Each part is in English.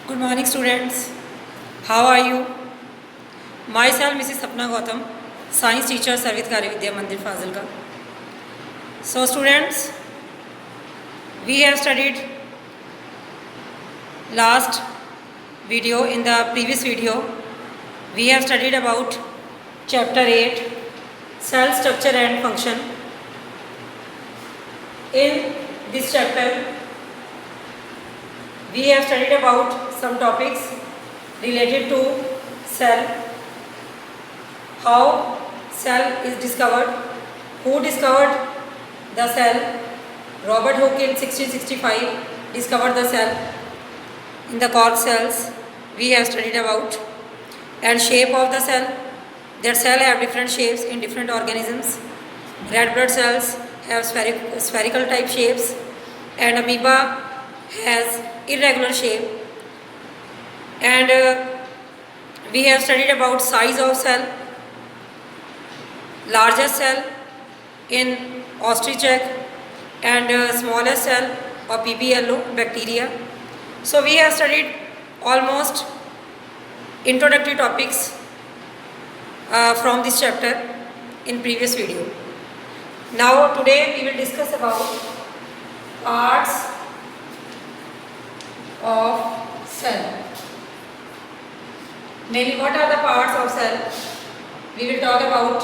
Good morning, students. How are you? Myself, Mrs. Sapna Gautam, science teacher, Sarvit Kari Vidya Mandir Fazilka. So, students, we have studied last video. In the previous video, we have studied about chapter 8, cell structure and function. In this chapter, we have studied about some topics related to cell, how cell is discovered, who discovered the cell. Robert Hooke in 1665 discovered the cell. In the cork cells we have studied about, and shape of the cell. That cell have different shapes in different organisms. Red blood cells have spherical type shapes, and amoeba has irregular shape. And we have studied about size of cell. Largest cell in ostrich egg, and smallest cell of PBLO bacteria. So we have studied almost introductory topics from this chapter in previous video. Now today we will discuss about parts of cell. Maybe what are the parts of cell? We will talk about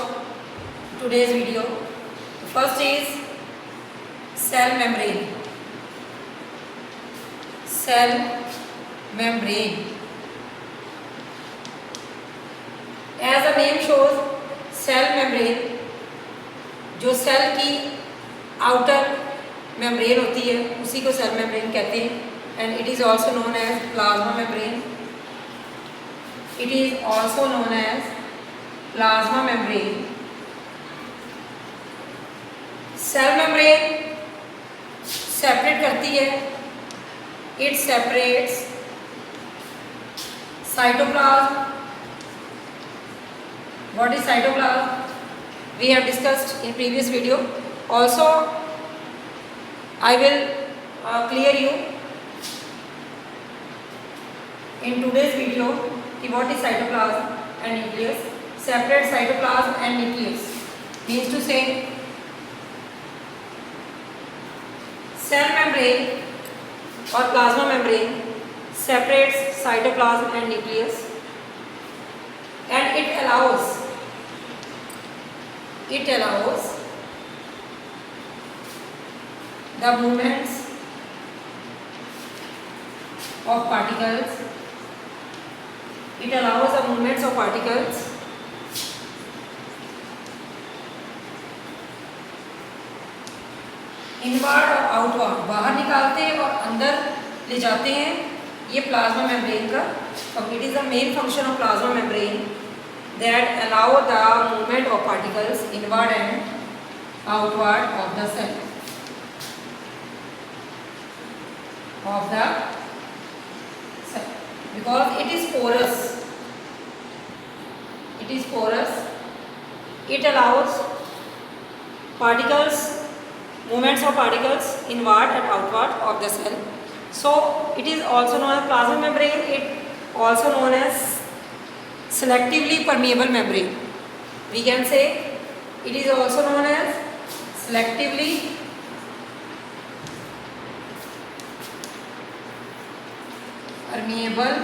today's video. First is cell membrane. Cell membrane. As the name shows, cell membrane, जो cell की outer membrane होती है उसी को cell membrane कहते हैं. And it is also known as plasma membrane. It is also known as plasma membrane. Cell membrane separate करती है. It separates cytoplasm. What is cytoplasm? We have discussed in previous video. Also, I will clear you in today's video what is cytoplasm and nucleus. Separate cytoplasm and nucleus means to say cell membrane or plasma membrane separates cytoplasm and nucleus, and it allows the movements of particles. It allows the movements of particles inward और outward. बाहर निकालते हैं और अंदर ले जाते हैं. ये प्लाज्मा मेम्ब्रेन का it is the main function of plasma membrane that allow the movement of particles inward and outward of the cell. Because it is porous. It allows movements of particles inward and outward of the cell. So it is also known as plasma membrane. It also known as selectively permeable membrane. We can say it is also known as selectively permeable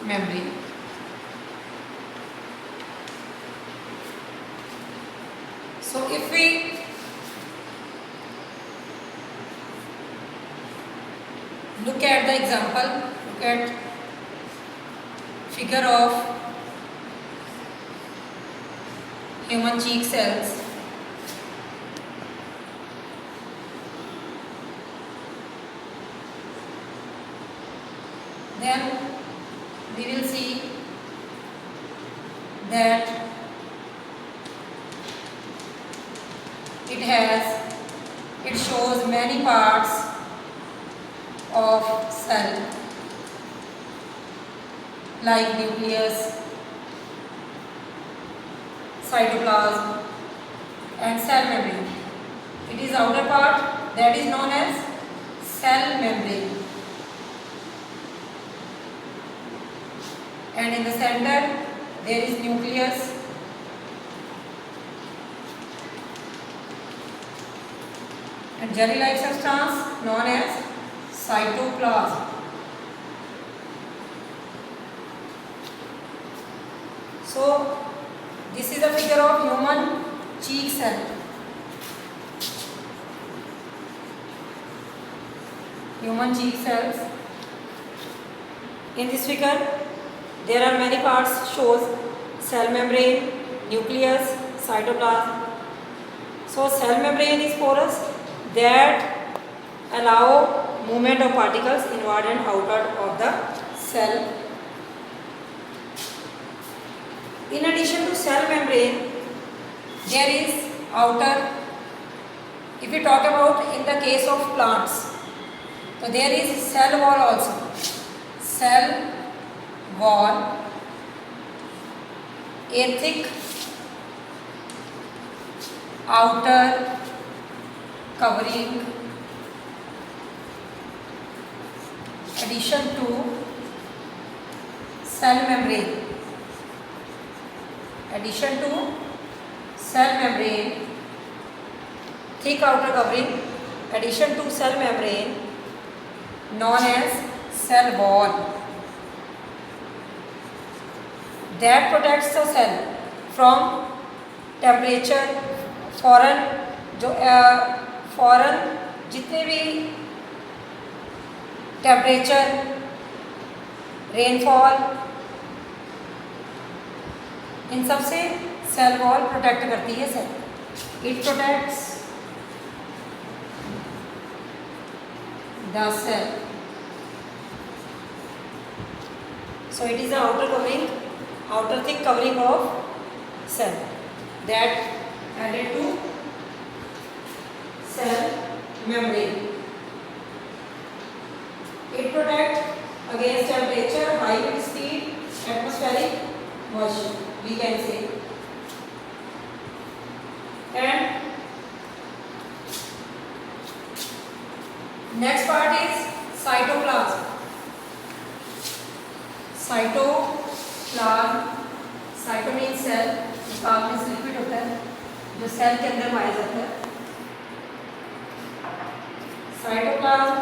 membrane. So if we look at the example, look at figure of human cheek cells. Then we will see that it shows many parts of cell like nucleus, cytoplasm and cell membrane. It is outer part that is known as cell membrane, and in the center there is nucleus, and jelly-like substance known as cytoplasm. So this is a figure of human cheek cell. Human cheek cells. In this figure, there are many parts shows cell membrane, nucleus, cytoplasm. So cell membrane is porous that allow movement of particles inward and outward of the cell. In addition to cell membrane, there is outer. If we talk about in the case of plants, so there is cell wall also. Cell wall, a thick outer covering, addition to cell membrane. Addition to cell membrane, thick outer covering, addition to cell membrane known as cell wall, that protects the cell from temperature, foreign जितने भी temperature, rainfall, इन सब से cell wall protect करती है cell. It protects the cell. So it is the outer covering, outer thick covering of cell that added to cell membrane. It protects against temperature, high wind speed, atmospheric moisture, we can say. And next part is cytoplasm. Cytoplasm, cyto mean cell, plasm means liquid होता है जो cell के अंदर पाया जाता है. Cytoplasm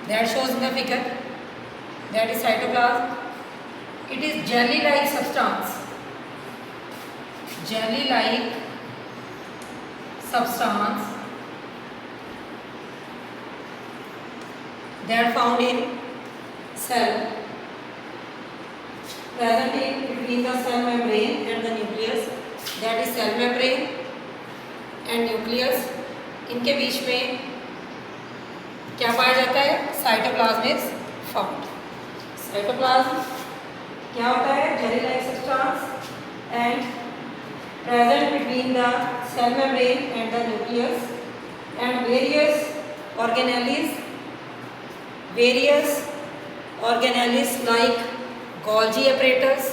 that shows in the figure, that is cytoplasm. It is jelly-like substance. Jelly-like substance that are found in cell, present in between the cell membrane and the nucleus, that is cell membrane and nucleus. इनके बीच में क्या पाया जाता है? Cytoplasm is found. Cytoplasm क्या होता है? jelly-like substance and present between the cell membrane and the nucleus, and various organelles like Golgi apparatus,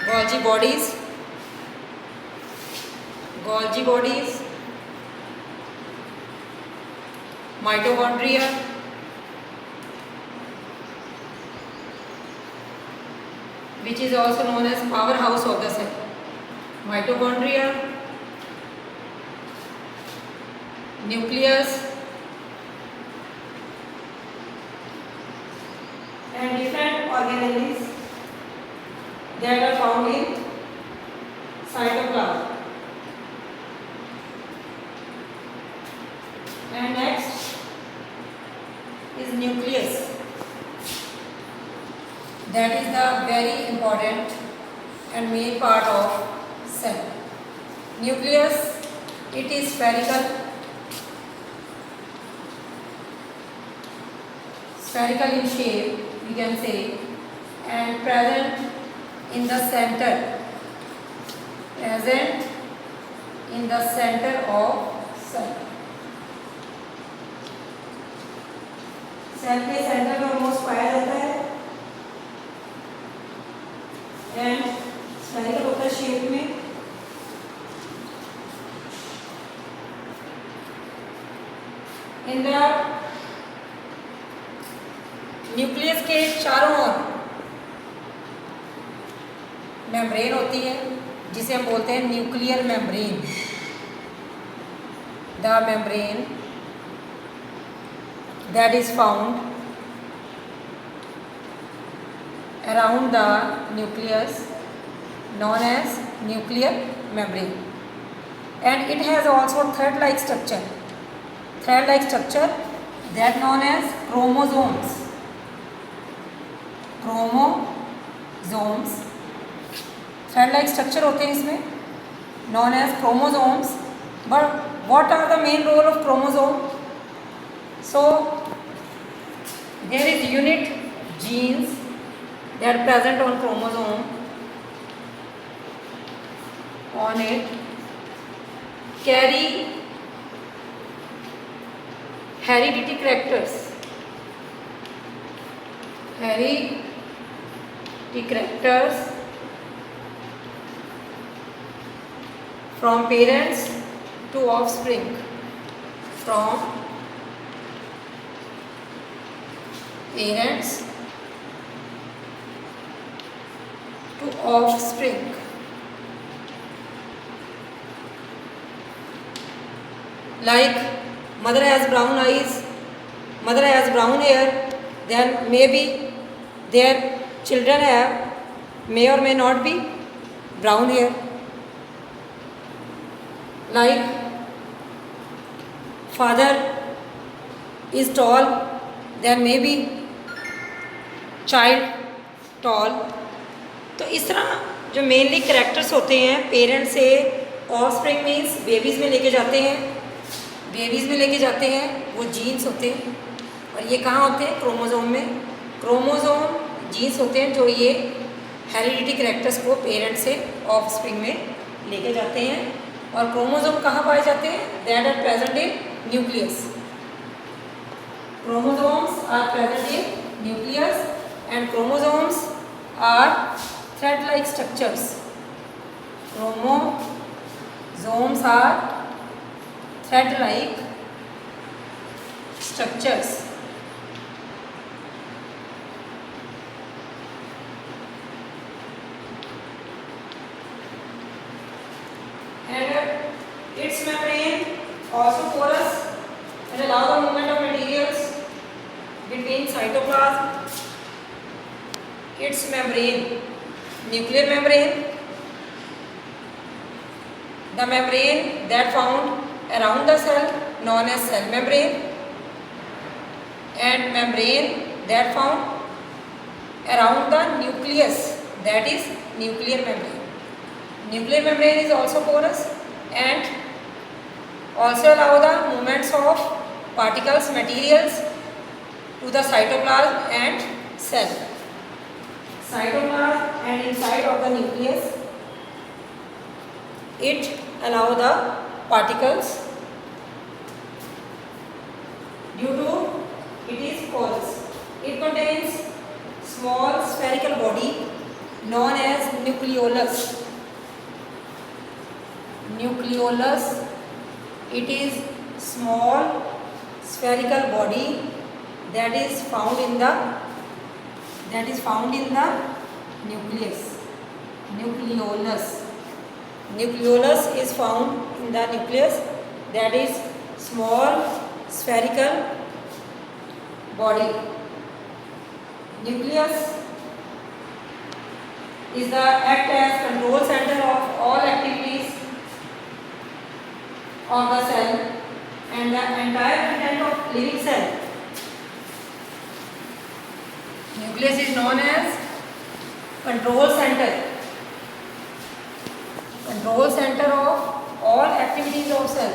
Golgi bodies, mitochondria, which is also known as powerhouse of the cell. Mitochondria, nucleus, and different organelles that are found in cytoplasm. And next is nucleus. That is the very important and main part of cell. Nucleus, it is spherical in shape, we can say, and present in the center of cell. Cell के centre में most पाया and spherical होता है shape में। In the nucleus के चारों ओर membrane होती है जिसे हम बोलते हैं nuclear membrane. The membrane that is found around the nucleus known as nuclear membrane, and it has also thread like structure that known as chromosomes thread like structure होते हैं इसमें known as chromosomes. But what are the main role of chromosome? So there is unit genes that are present on chromosome. On it carry hereditary characters. From parents to offspring. From parents to offspring. Like mother has brown eyes, mother has brown hair, then maybe their children may or may not be brown hair. Like father is tall, then maybe child tall. तो इस तरह जो mainly characters होते हैं parents से offspring means babies में लेके जाते हैं वो जीन्स होते हैं। और ये कहाँ होते हैं? क्रोमोसोम में। क्रोमोसोम जीन्स होते हैं जो ये हेरिडिटी करेक्टर्स को पेरेंट्स से ऑफस्प्रिंग में लेके जाते हैं। और क्रोमोसोम कहाँ पाए जाते हैं? That are present in nucleus. Chromosomes are present in nucleus and chromosomes are thread-like structures. Chromosomes are thread-like structures. And its membrane also porous and allow the movement of materials between cytoplasm. Its membrane, nuclear membrane, the membrane that found around the cell known as cell membrane, and membrane that found around the nucleus, that is nuclear membrane. Nuclear membrane is also porous and also allow the movements of particles, materials to the cytoplasm and cell. Cytoplasm and inside of the nucleus, it allow the particles due to it is porous. It contains small spherical body known as nucleolus. It is small spherical body that is found in the nucleus. Nucleolus is found in the nucleus, that is small spherical body. Nucleus is the act as control center of all activities of the cell and the entire content of living cell. Nucleus is known as control center of all activities of cell.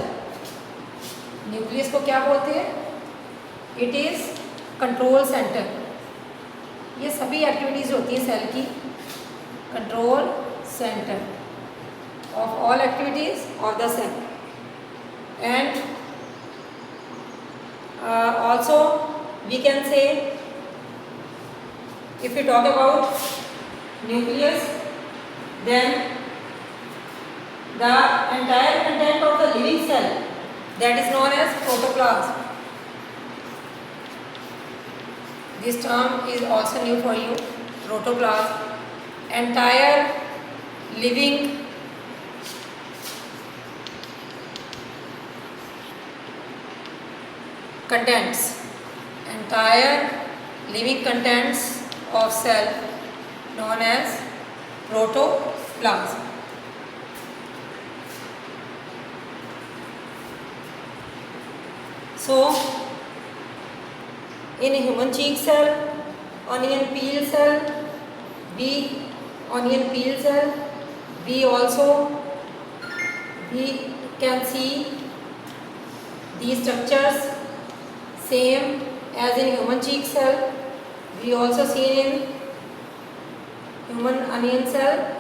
Nucleus को क्या बोलते हैं? It is control centre. ये सभी activities होती हैं cell की। Control centre of all activities of the cell. And also we can say, if we talk about nucleus, Then the entire content of the living cell, that is known as protoplasm. This term is also new for you, protoplasm. Entire living contents, entire living contents of cell known as protoplasm. So, in human cheek cell, onion peel cell, we can see these structures same as in human cheek cell. We also see in human onion cell,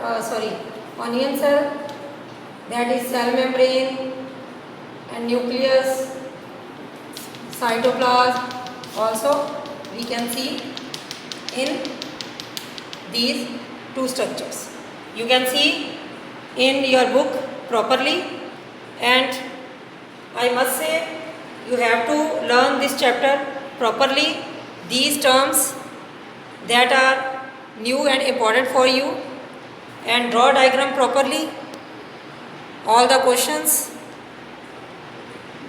that is cell membrane and nucleus, cytoplasm. Also we can see in these two structures. You can see in your book properly, and I must say you have to learn this chapter properly. These terms that are new and important for you, and draw diagram properly. All the questions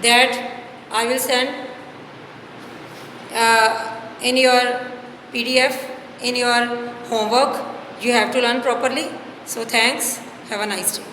that I will send in your PDF, in your homework, you have to learn properly. So thanks, have a nice day.